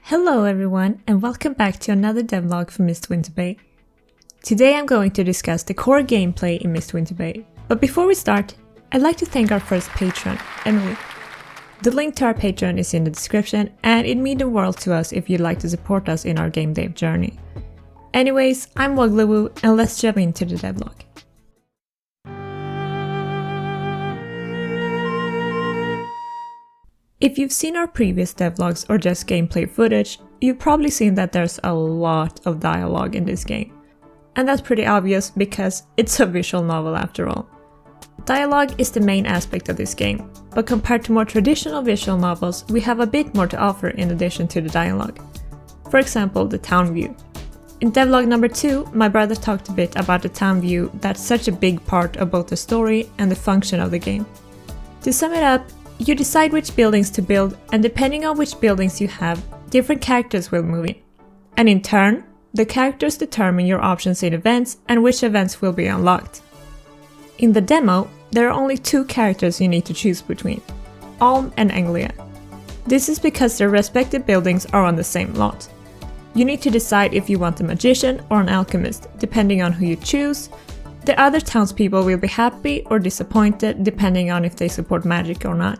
Hello everyone, and welcome back to another devlog for Mistwinter Bay. Today I'm going to discuss the core gameplay in Mistwinter Bay. But before we start, I'd like to thank our first patron, Emily. The link to our Patreon is in the description, and it'd mean the world to us if you'd like to support us in our game dev journey. Anyways, I'm Wogglawooh, and let's jump into the devlog. If you've seen our previous devlogs or just gameplay footage, you've probably seen that there's a lot of dialogue in this game. And that's pretty obvious because it's a visual novel after all. Dialogue is the main aspect of this game, but compared to more traditional visual novels, we have a bit more to offer in addition to the dialogue. For example, the town view. In devlog number 2, my brother talked a bit about the town view that's such a big part of both the story and the function of the game. To sum it up, you decide which buildings to build, and depending on which buildings you have, different characters will move in. And in turn, the characters determine your options in events and which events will be unlocked. In the demo, there are only 2 characters you need to choose between, Alm and Anglia. This is because their respective buildings are on the same lot. You need to decide if you want a magician or an alchemist, depending on who you choose. The other townspeople will be happy or disappointed depending on if they support magic or not.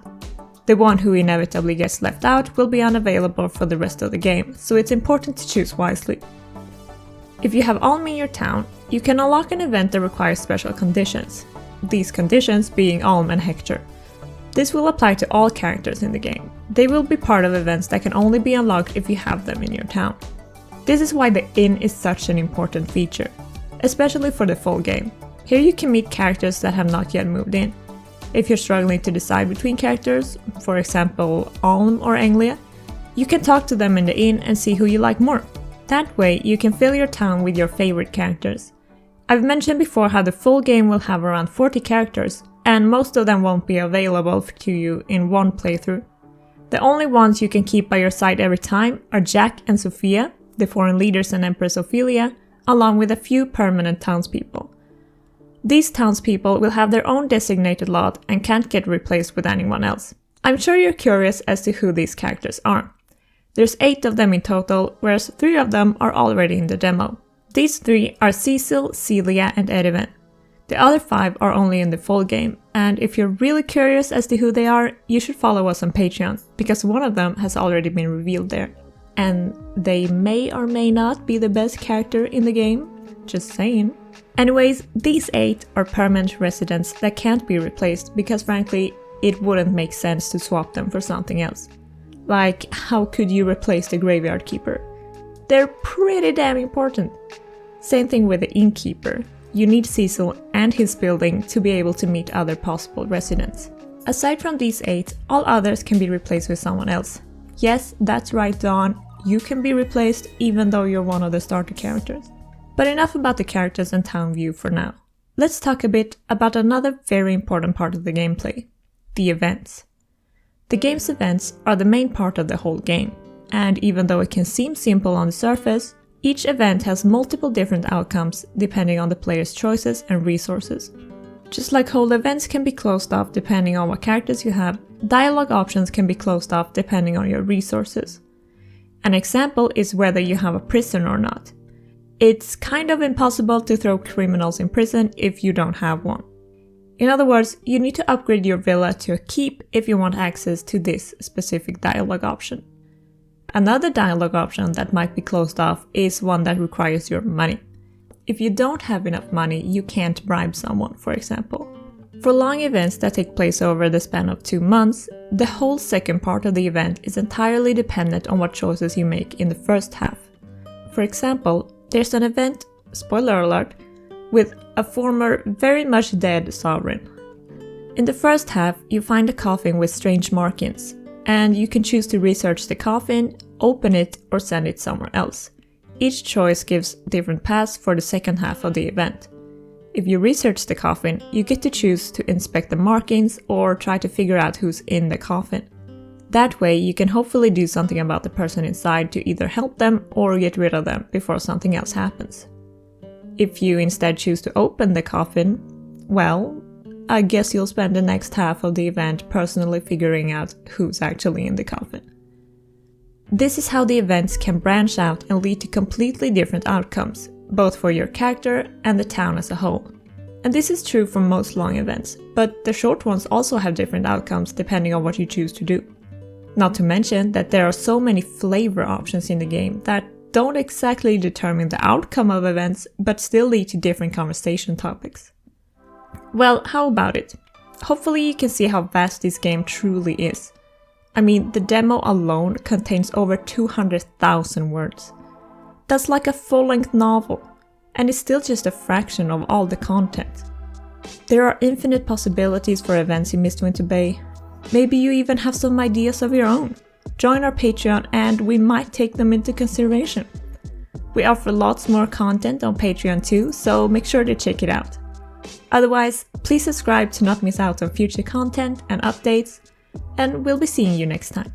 The one who inevitably gets left out will be unavailable for the rest of the game, so it's important to choose wisely. If you have Alm in your town, you can unlock an event that requires special conditions, these conditions being Alm and Hector. This will apply to all characters in the game. They will be part of events that can only be unlocked if you have them in your town. This is why the inn is such an important feature, especially for the full game. Here you can meet characters that have not yet moved in. If you're struggling to decide between characters, for example Alm or Anglia, you can talk to them in the inn and see who you like more. That way you can fill your town with your favorite characters. I've mentioned before how the full game will have around 40 characters, and most of them won't be available to you in one playthrough. The only ones you can keep by your side every time are Jack and Sophia, the foreign leaders and Empress Ophelia, along with a few permanent townspeople. These townspeople will have their own designated lot and can't get replaced with anyone else. I'm sure you're curious as to who these characters are. There's 8 of them in total, whereas 3 of them are already in the demo. These 3 are Cecil, Celia and Ediven. The other 5 are only in the full game, and if you're really curious as to who they are, you should follow us on Patreon, because one of them has already been revealed there. And they may or may not be the best character in the game, just saying. Anyways, these 8 are permanent residents that can't be replaced because frankly, it wouldn't make sense to swap them for something else. Like, how could you replace the graveyard keeper? They're pretty damn important. Same thing with the innkeeper. You need Cecil and his building to be able to meet other possible residents. Aside from these 8, all others can be replaced with someone else. Yes, that's right, Dawn. You can be replaced even though you're one of the starter characters. But enough about the characters and town view for now. Let's talk a bit about another very important part of the gameplay, the events. The game's events are the main part of the whole game, and even though it can seem simple on the surface, each event has multiple different outcomes depending on the player's choices and resources. Just like whole events can be closed off depending on what characters you have, dialogue options can be closed off depending on your resources. An example is whether you have a prison or not. It's kind of impossible to throw criminals in prison if you don't have one. In other words, you need to upgrade your villa to a keep if you want access to this specific dialogue option. Another dialogue option that might be closed off is one that requires your money. If you don't have enough money, you can't bribe someone, for example. For long events that take place over the span of 2 months, the whole second part of the event is entirely dependent on what choices you make in the first half. For example, there's an event, spoiler alert, with a former very much dead sovereign. In the first half, you find a coffin with strange markings, and you can choose to research the coffin, open it, or send it somewhere else. Each choice gives different paths for the second half of the event. If you research the coffin, you get to choose to inspect the markings or try to figure out who's in the coffin. That way, you can hopefully do something about the person inside to either help them or get rid of them before something else happens. If you instead choose to open the coffin, well, I guess you'll spend the next half of the event personally figuring out who's actually in the coffin. This is how the events can branch out and lead to completely different outcomes, both for your character and the town as a whole. And this is true for most long events, but the short ones also have different outcomes depending on what you choose to do. Not to mention that there are so many flavor options in the game that don't exactly determine the outcome of events, but still lead to different conversation topics. Well, how about it? Hopefully you can see how vast this game truly is. I mean, the demo alone contains over 200,000 words. That's like a full-length novel, and it's still just a fraction of all the content. There are infinite possibilities for events in Mistwinter Bay. Maybe you even have some ideas of your own. Join our Patreon and we might take them into consideration. We offer lots more content on Patreon too, so make sure to check it out. Otherwise, please subscribe to not miss out on future content and updates, and we'll be seeing you next time.